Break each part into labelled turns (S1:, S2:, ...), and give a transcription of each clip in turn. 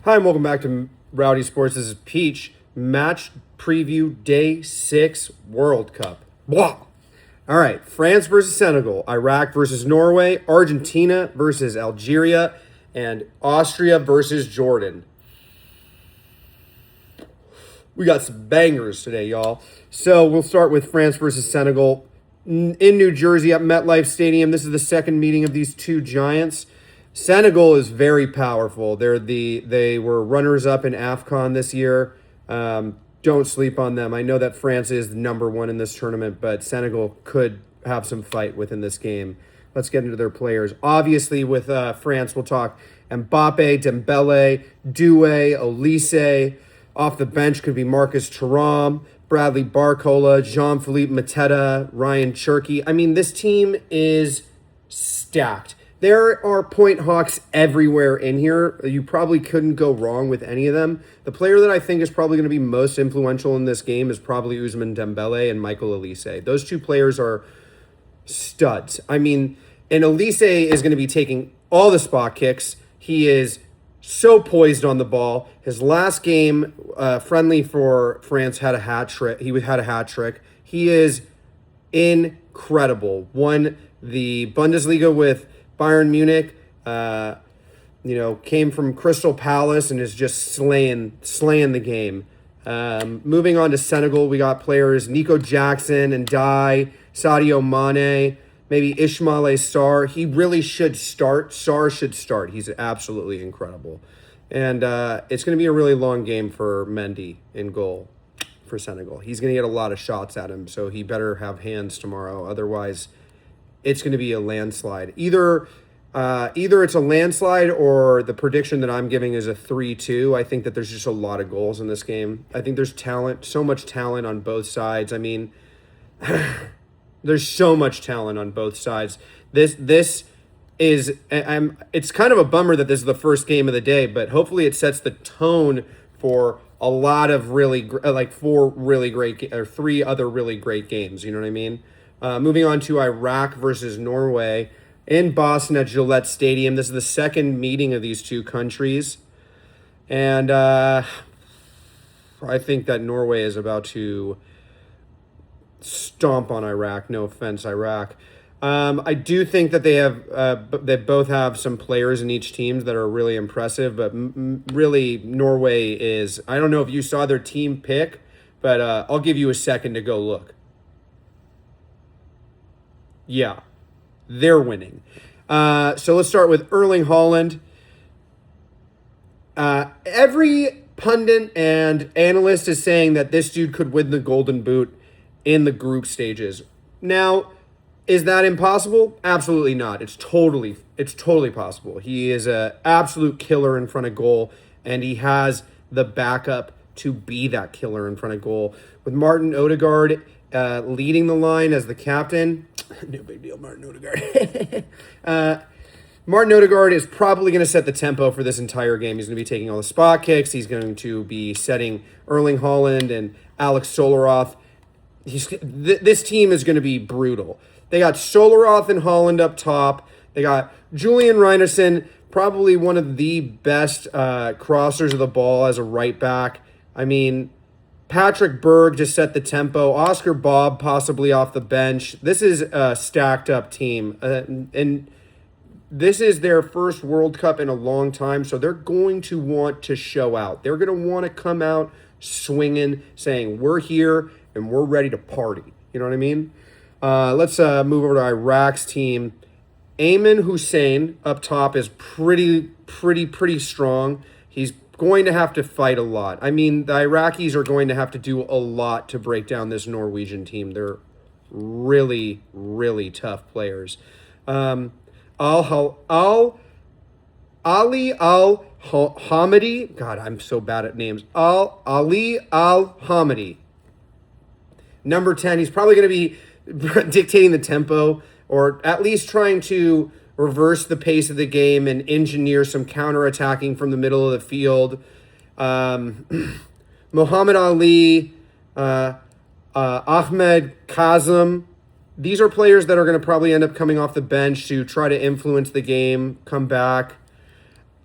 S1: Hi, and welcome back to Rowdy Sports. This is Peach. Match preview day 6 World Cup. Blah. All right, France versus Senegal, Iraq versus Norway, Argentina versus Algeria, and Austria versus Jordan. We got some bangers today, y'all. So we'll start with France versus Senegal in New Jersey at MetLife Stadium. This is the second meeting of these two giants. Senegal is very powerful. They were runners up in AFCON this year. Don't sleep on them. I know that France is number one in this tournament, but Senegal could have some fight within this game. Let's get into their players. Obviously, with France, we'll talk Mbappe, Dembele, Doué, Olise. Off the bench could be Marcus Thuram, Bradley Barcola, Jean-Philippe Mateta, Ryan Cherky. I mean, this team is stacked. There are point hawks everywhere in here. You probably couldn't go wrong with any of them. The player that I think is probably going to be most influential in this game is probably Ousmane Dembele and Michael Olise. Those two players are studs. I mean, and Olise is going to be taking all the spot kicks. He is so poised on the ball. His last game, friendly for France, had a hat trick. He had a hat trick. He is incredible. Won the Bundesliga with Bayern Munich, came from Crystal Palace and is just slaying the game. Moving on to Senegal, we got players Nico Jackson and Sadio Mane, maybe Ismaïla Sarr. He really should start. Sarr should start. He's absolutely incredible. And it's going to be a really long game for Mendy in goal for Senegal. He's going to get a lot of shots at him, so he better have hands tomorrow. Otherwise, it's going to be a landslide. Either it's a landslide or the prediction that I'm giving is a 3-2. I think that there's just a lot of goals in this game. I think there's talent, so much talent on both sides. I mean, there's so much talent on both sides. It's kind of a bummer that this is the first game of the day, but hopefully it sets the tone for a lot of three other really great games. You know what I mean? Moving on to Iraq versus Norway in Boston at Gillette Stadium. This is the second meeting of these two countries. And I think that Norway is about to stomp on Iraq. No offense, Iraq. I do think that they both have some players in each team that are really impressive, but really Norway is, I don't know if you saw their team pick, but I'll give you a second to go look. Yeah, they're winning. So let's start with Erling Haaland. Every pundit and analyst is saying that this dude could win the Golden Boot in the group stages. Now, is that impossible? Absolutely not. It's totally possible. He is an absolute killer in front of goal, and he has the backup to be that killer in front of goal. With Martin Odegaard leading the line as the captain, no big deal, Martin Odegaard. Martin Odegaard is probably going to set the tempo for this entire game. He's going to be taking all the spot kicks. He's going to be setting Erling Haaland and Alex Solaroth. This team is going to be brutal. They got Solaroth and Haaland up top. They got Julian Reinerson, probably one of the best crossers of the ball as a right back. I mean, Patrick Berg just set the tempo. Oscar Bob possibly off the bench. This is a stacked up team. And this is their first World Cup in a long time, so they're going to want to show out. They're going to want to come out swinging, saying, we're here and we're ready to party. You know what I mean? Let's move over to Iraq's team. Ayman Hussein up top is pretty strong. He's going to have to fight a lot. I mean, the Iraqis are going to have to do a lot to break down this Norwegian team. They're really, really tough players. Ali Al-Hamidi. God, I'm so bad at names. Ali Al-Hamidi. Number 10. He's probably going to be dictating the tempo, or at least trying to reverse the pace of the game and engineer some counterattacking from the middle of the field. Muhammad Ali, Ahmed Kazim. These are players that are going to probably end up coming off the bench to try to influence the game, come back.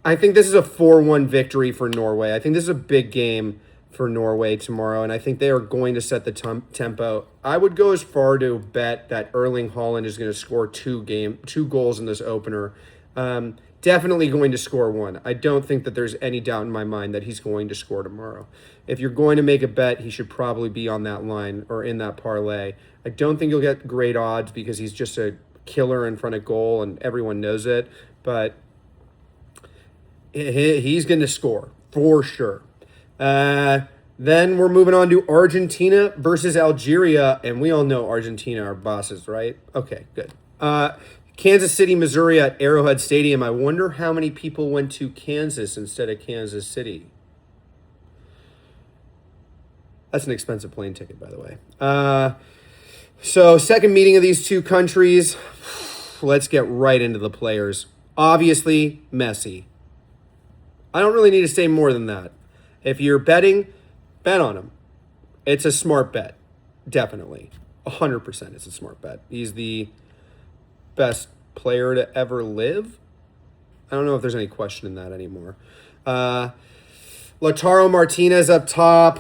S1: I think this is a 4-1 victory for Norway. I think this is a big game for Norway tomorrow, and I think they are going to set the tempo. I would go as far to bet that Erling Haaland is going to score two goals in this opener. Definitely going to score one. I don't think that there's any doubt in my mind that he's going to score tomorrow. If you're going to make a bet, he should probably be on that line or in that parlay. I don't think you'll get great odds because he's just a killer in front of goal and everyone knows it, but he's going to score for sure. Then we're moving on to Argentina versus Algeria, and we all know Argentina are bosses, right? Okay, good. Kansas City, Missouri at Arrowhead Stadium. I wonder how many people went to Kansas instead of Kansas City. That's an expensive plane ticket, by the way. So second meeting of these two countries. Let's get right into the players. Obviously, Messi. I don't really need to say more than that. If you're betting, bet on him. It's a smart bet. Definitely. 100% it's a smart bet. He's the best player to ever live. I don't know if there's any question in that anymore. Lautaro Martinez up top.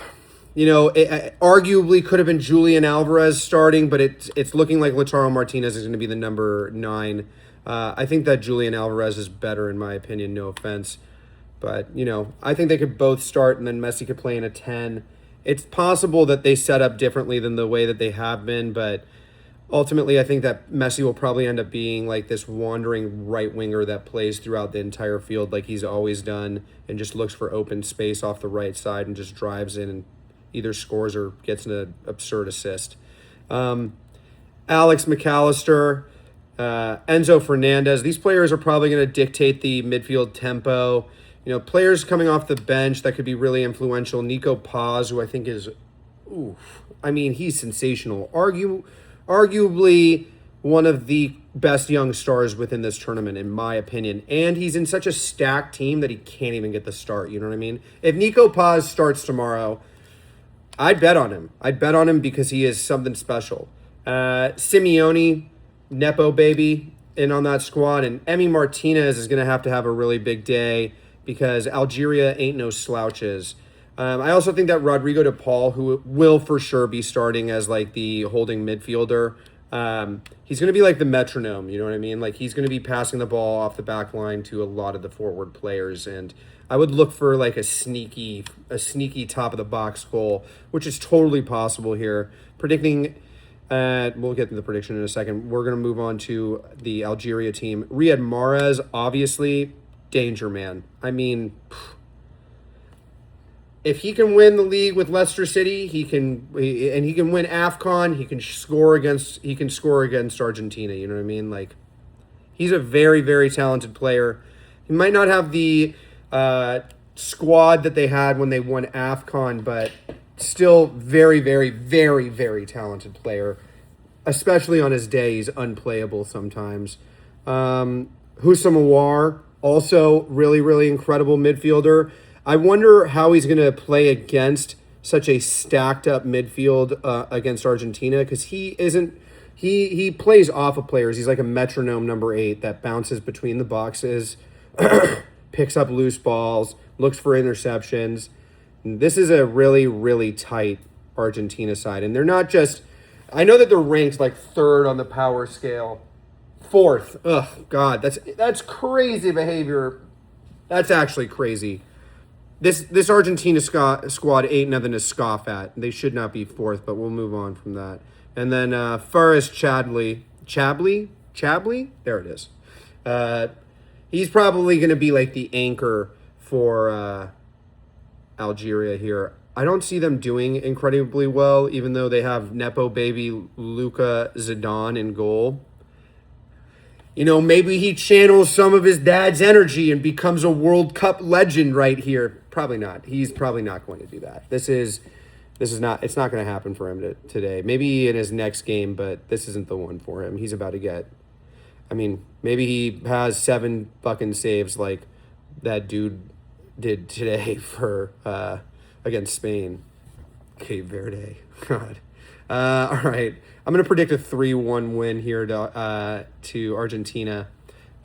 S1: You know, it arguably could have been Julian Alvarez starting, but it's looking like Lautaro Martinez is going to be the number 9. I think that Julian Alvarez is better, in my opinion, no offense. But, you know, I think they could both start and then Messi could play in a 10. It's possible that they set up differently than the way that they have been, but ultimately I think that Messi will probably end up being like this wandering right winger that plays throughout the entire field like he's always done and just looks for open space off the right side and just drives in and either scores or gets an absurd assist. Alex McAllister, Enzo Fernandez, these players are probably going to dictate the midfield tempo. You know, players coming off the bench that could be really influential. Nico Paz, who I think is, he's sensational. Arguably one of the best young stars within this tournament, in my opinion. And he's in such a stacked team that he can't even get the start. You know what I mean? If Nico Paz starts tomorrow, I'd bet on him. I'd bet on him because he is something special. Simeone, Nepo baby, in on that squad. And Emi Martinez is going to have a really big day because Algeria ain't no slouches. I also think that Rodrigo de Paul, who will for sure be starting as like the holding midfielder, he's going to be like the metronome, you know what I mean? Like he's going to be passing the ball off the back line to a lot of the forward players. And I would look for like a sneaky top of the box goal, which is totally possible here. Predicting, we'll get to the prediction in a second. We're going to move on to the Algeria team. Riyad Mahrez, obviously, danger man. I mean, if he can win the league with Leicester City, he can win AFCON. He can score against Argentina. You know what I mean? Like, he's a very, very talented player. He might not have the squad that they had when they won AFCON, but still very, very, very, very talented player. Especially on his day, he's unplayable sometimes. Houssam Aouar, also really, really incredible midfielder. I wonder how he's going to play against such a stacked up midfield against Argentina, because he plays off of players. He's like a metronome number 8 that bounces between the boxes, picks up loose balls, looks for interceptions. This is a really, really tight Argentina side. And they're not just, I know that they're ranked like 3rd on the power scale. 4th. Ugh, God, that's crazy behavior. That's actually crazy. This Argentina squad ain't nothing to scoff at. They should not be 4th, but we'll move on from that. And then Faris Chabli? There it is. He's probably going to be like the anchor for Algeria here. I don't see them doing incredibly well, even though they have Nepo baby Luka Zidane in goal. You know, maybe he channels some of his dad's energy and becomes a World Cup legend right here. Probably not. He's probably not going to do that. It's not going to happen for him today. Maybe in his next game, but this isn't the one for him. He's about to get, maybe he has 7 fucking saves like that dude did today for against Spain. Cape Verde. God. All right. I'm going to predict a 3-1 win here to Argentina.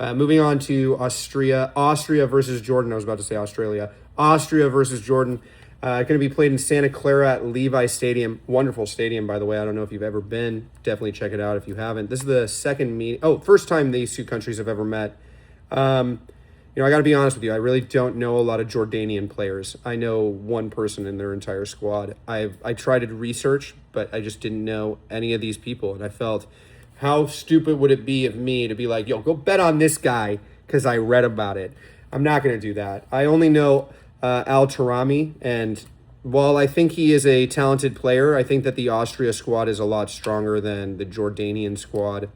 S1: Moving on to Austria versus Jordan. I was about to say Australia. Austria versus Jordan. Going to be played in Santa Clara at Levi Stadium. Wonderful stadium, by the way. I don't know if you've ever been. Definitely check it out if you haven't. This is the first time these two countries have ever met. I got to be honest with you. I really don't know a lot of Jordanian players. I know one person in their entire squad. I tried to research, but I just didn't know any of these people. And I felt, how stupid would it be of me to be like, yo, go bet on this guy because I read about it. I'm not going to do that. I only know Al Tarami, and while I think he is a talented player, I think that the Austria squad is a lot stronger than the Jordanian squad.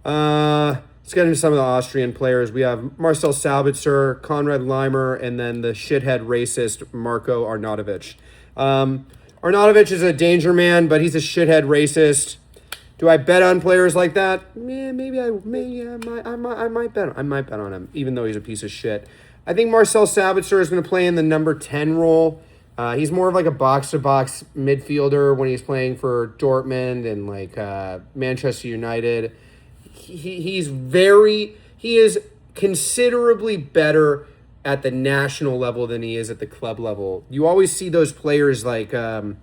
S1: Let's get into some of the Austrian players. We have Marcel Sabitzer, Konrad Leimer, and then the shithead racist Marko Arnautovic. Arnautovic is a danger man, but he's a shithead racist. Do I bet on players like that? Yeah, I might bet on him, even though he's a piece of shit. I think Marcel Sabitzer is going to play in the number 10 role. He's more of like a box-to-box midfielder when he's playing for Dortmund and like Manchester United. He is considerably better at the national level than he is at the club level. You always see those players like that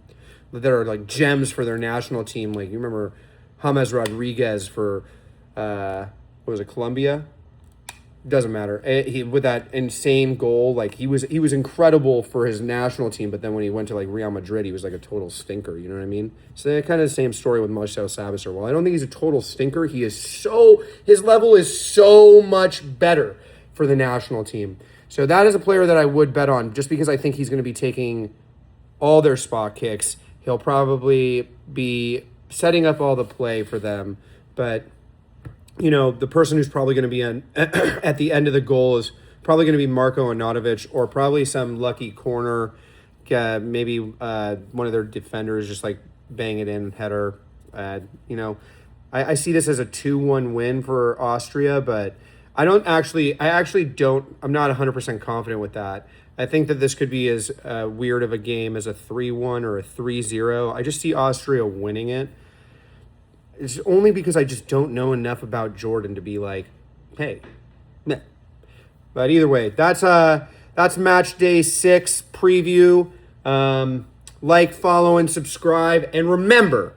S1: are like gems for their national team. Like you remember James Rodriguez for Colombia? Doesn't matter. He with that insane goal, like he was incredible for his national team, but then when he went to like Real Madrid, he was like a total stinker. You know what I mean? So they're kind of the same story with Marcel Sabitzer. Well, I don't think he's a total stinker. His level is so much better for the national team. So that is a player that I would bet on, just because I think he's going to be taking all their spot kicks. He'll probably be setting up all the play for them, but the person who's probably going to be at the end of the goal is probably going to be Marko Arnautovic, or probably some lucky corner. Maybe one of their defenders just like bang it in header. I see this as a 2-1 win for Austria, but I'm not 100% confident with that. I think that this could be as weird of a game as a 3-1 or a 3-0. I just see Austria winning it. It's only because I just don't know enough about Jordan to be like, hey, meh. But either way, that's match day 6 preview. Like, follow, and subscribe. And remember,